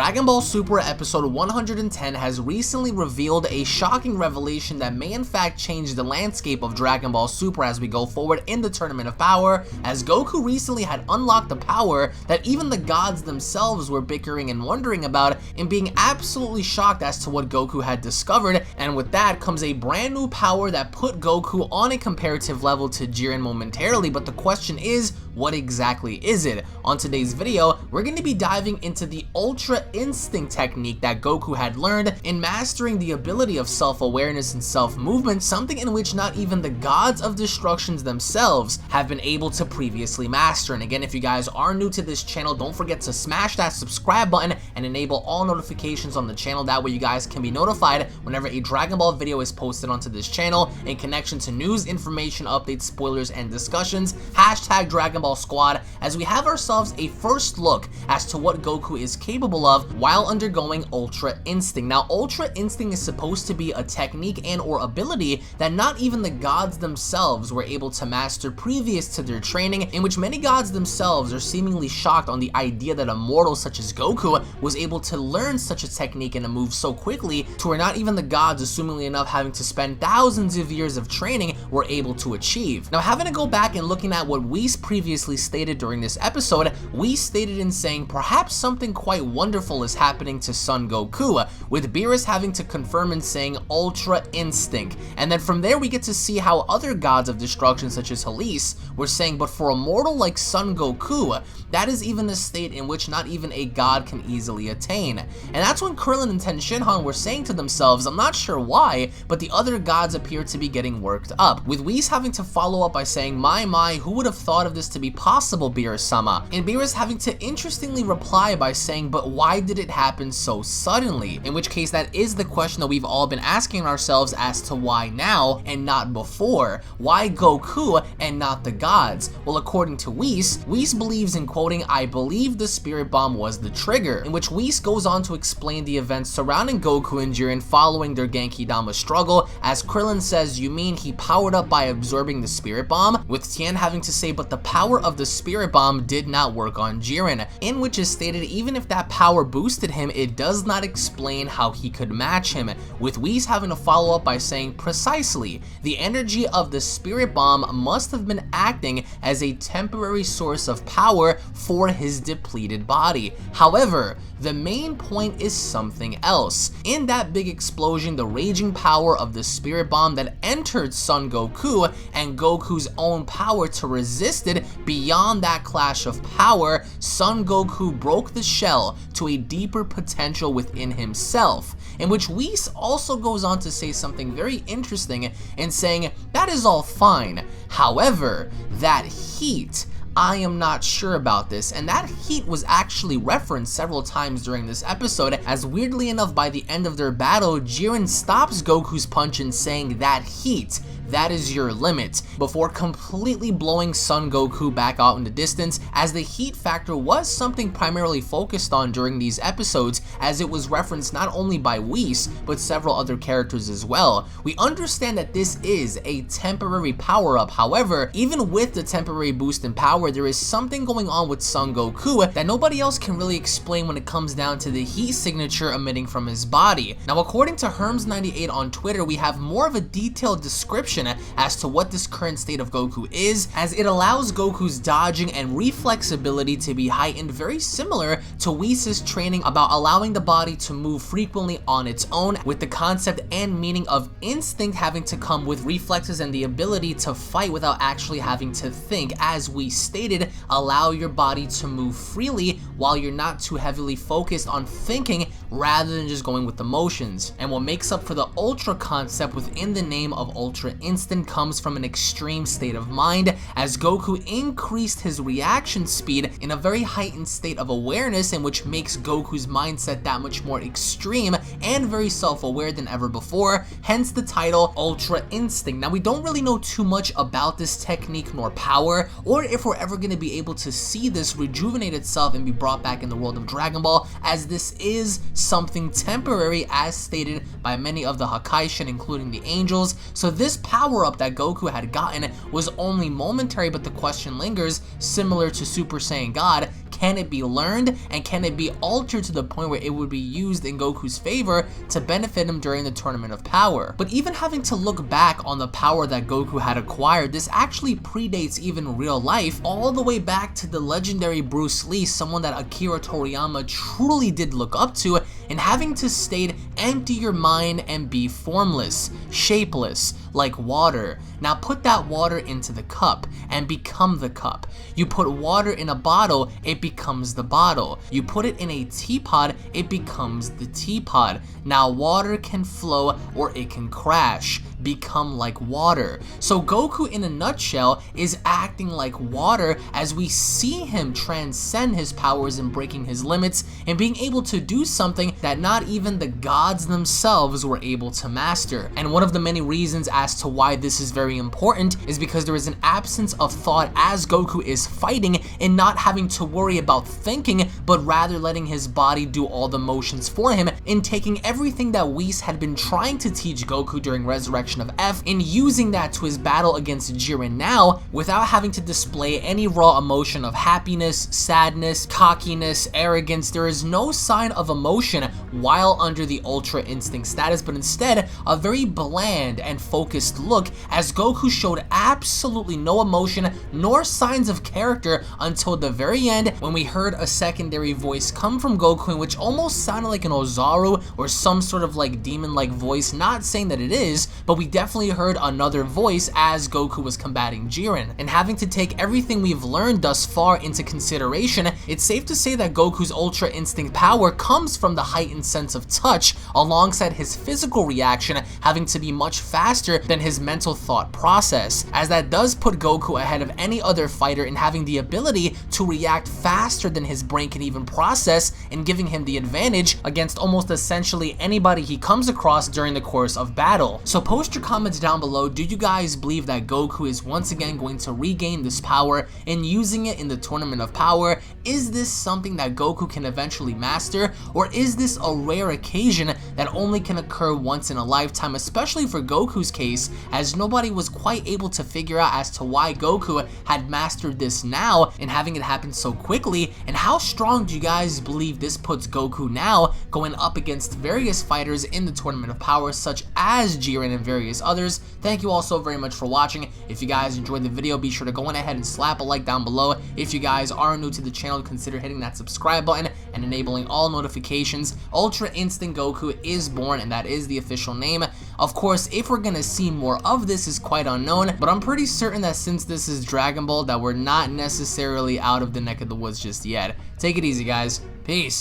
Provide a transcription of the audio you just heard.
Dragon Ball Super episode 110 has recently revealed a shocking revelation that may in fact change the landscape of Dragon Ball Super as we go forward in the Tournament of Power, as Goku recently had unlocked the power that even the gods themselves were bickering and wondering about, and being absolutely shocked as to what Goku had discovered. And with that comes a brand new power that put Goku on a comparative level to Jiren momentarily, but the question is, what exactly is it? On today's video, we're going to be diving into the Ultra Instinct technique that Goku had learned in mastering the ability of self-awareness and self-movement, something in which not even the gods of destructions themselves have been able to previously master. And again, if you guys are new to this channel, don't forget to smash that subscribe button and enable all notifications on the channel. That way you guys can be notified whenever a Dragon Ball video is posted onto this channel in connection to news, information, updates, spoilers, and discussions. Hashtag Dragon Ball Squad, as we have ourselves a first look as to what Goku is capable of while undergoing Ultra Instinct. Now, Ultra Instinct is supposed to be a technique and or ability that not even the gods themselves were able to master previous to their training, in which many gods themselves are seemingly shocked on the idea that a mortal such as Goku was able to learn such a technique and a move so quickly, to where not even the gods, assumingly enough having to spend thousands of years of training, were able to achieve. Now, having to go back and looking at what Whis previously stated during this episode, we stated in saying perhaps something quite wonderful is happening to Son Goku, with Beerus having to confirm and saying Ultra Instinct. And then from there we get to see how other gods of destruction such as Halise were saying, but for a mortal like Son Goku, that is even a state in which not even a god can easily attain. And that's when Krillin and Tenshinhan were saying to themselves, I'm not sure why, but the other gods appear to be getting worked up, with Whis having to follow up by saying, my, who would have thought of this to be possible, Beerus-sama? And Beerus having to interestingly reply by saying, but why did it happen so suddenly? In which case, that is the question that we've all been asking ourselves as to why now and not before. Why Goku and not the gods? Well, according to Whis believes in quoting, I believe the Spirit Bomb was the trigger, in which Whis goes on to explain the events surrounding Goku and Jiren following their Genki Dama struggle, as Krillin says, you mean he powered up by absorbing the Spirit Bomb? With Tien having to say, but the power of the Spirit Bomb did not work on Jiren, in which is stated even if that power boosted him, it does not explain how he could match him, with Whis having to follow up by saying, precisely, the energy of the Spirit Bomb must have been acting as a temporary source of power for his depleted body. However, the main point is something else. In that big explosion, the raging power of the Spirit Bomb that entered Son Goku and Goku's own power to resist it, beyond that clash of power, Son Goku broke the shell to a deeper potential within himself, in which Whis also goes on to say something very interesting in saying, that is all fine. However, that heat, I am not sure about this, and that heat was actually referenced several times during this episode, as weirdly enough by the end of their battle, Jiren stops Goku's punch and saying, that heat, that is your limit, before completely blowing Son Goku back out in the distance, as the heat factor was something primarily focused on during these episodes, as it was referenced not only by Whis, but several other characters as well. We understand that this is a temporary power-up, however, even with the temporary boost in power, there is something going on with Son Goku that nobody else can really explain when it comes down to the heat signature emitting from his body. Now, according to Herms98 on Twitter, we have more of a detailed description as to what this current state of Goku is, as it allows Goku's dodging and reflex ability to be heightened, very similar to Whis' training about allowing the body to move frequently on its own, with the concept and meaning of instinct having to come with reflexes and the ability to fight without actually having to think. As we stated, allow your body to move freely while you're not too heavily focused on thinking rather than just going with the motions. And what makes up for the Ultra concept within the name of Ultra Instinct comes from an extreme state of mind, as Goku increased his reaction speed in a very heightened state of awareness, in which makes Goku's mindset that much more extreme and very self-aware than ever before, hence the title Ultra Instinct. Now, we don't really know too much about this technique nor power, or if we're ever going to be able to see this rejuvenate itself and be brought back in the world of Dragon Ball, as this is something temporary as stated by many of the Hakai, including the angels. So this power-up that Goku had gotten was only momentary, but the question lingers, similar to Super Saiyan God, can it be learned, and can it be altered to the point where it would be used in Goku's favor to benefit him during the Tournament of Power? But even having to look back on the power that Goku had acquired, this actually predates even real life, all the way back to the legendary Bruce Lee, someone that Akira Toriyama truly did look up to, and having to state, empty your mind and be formless, shapeless, like water. Now put that water into the cup and become the cup. You put water in a bottle, it becomes the bottle. You put it in a teapot, it becomes the teapot. Now water can flow or it can crash. Become like water. So Goku, in a nutshell, is acting like water as we see him transcend his powers and breaking his limits and being able to do something that not even the gods themselves were able to master. And one of the many reasons as to why this is very important is because there is an absence of thought as Goku is fighting and not having to worry about thinking, but rather letting his body do all the motions for him, and taking everything that Whis had been trying to teach Goku during Resurrection of F and using that to his battle against Jiren now, without having to display any raw emotion of happiness, sadness, cockiness, arrogance. There is no sign of emotion while under the Ultra Instinct status, but instead a very bland and focused look, as Goku showed absolutely no emotion nor signs of character until the very end, when we heard a secondary voice come from Goku in which almost sounded like an Ozaru or some sort of like demon-like voice. Not saying that it is, but we definitely heard another voice as Goku was combating Jiren. And having to take everything we've learned thus far into consideration, it's safe to say that Goku's Ultra Instinct power comes from the heightened sense of touch, alongside his physical reaction having to be much faster than his mental thought process, as that does put Goku ahead of any other fighter in having the ability to react faster than his brain can even process, and giving him the advantage against almost essentially anybody he comes across during the course of battle. So post your comments down below. Do you guys believe that Goku is once again going to regain this power and using it in the Tournament of Power? Is this something that Goku can eventually master, or is this a rare occasion that only can occur once in a lifetime, especially for Goku's case, as nobody was quite able to figure out as to why Goku had mastered this now and having it happen so quickly? And how strong do you guys believe this puts Goku now, going up against various fighters in the Tournament of Power such as Jiren and various others? Thank you all so very much for watching. If you guys enjoyed the video, be sure to go on ahead and slap a like down below. If you guys are new to the channel, consider hitting that subscribe button and enabling all notifications. Ultra Instinct Goku is born, and that is the official name. Of course, if we're gonna see more of this is quite unknown, but I'm pretty certain that since this is Dragon Ball, that we're not necessarily out of the neck of the woods just yet. Take it easy, guys. Peace.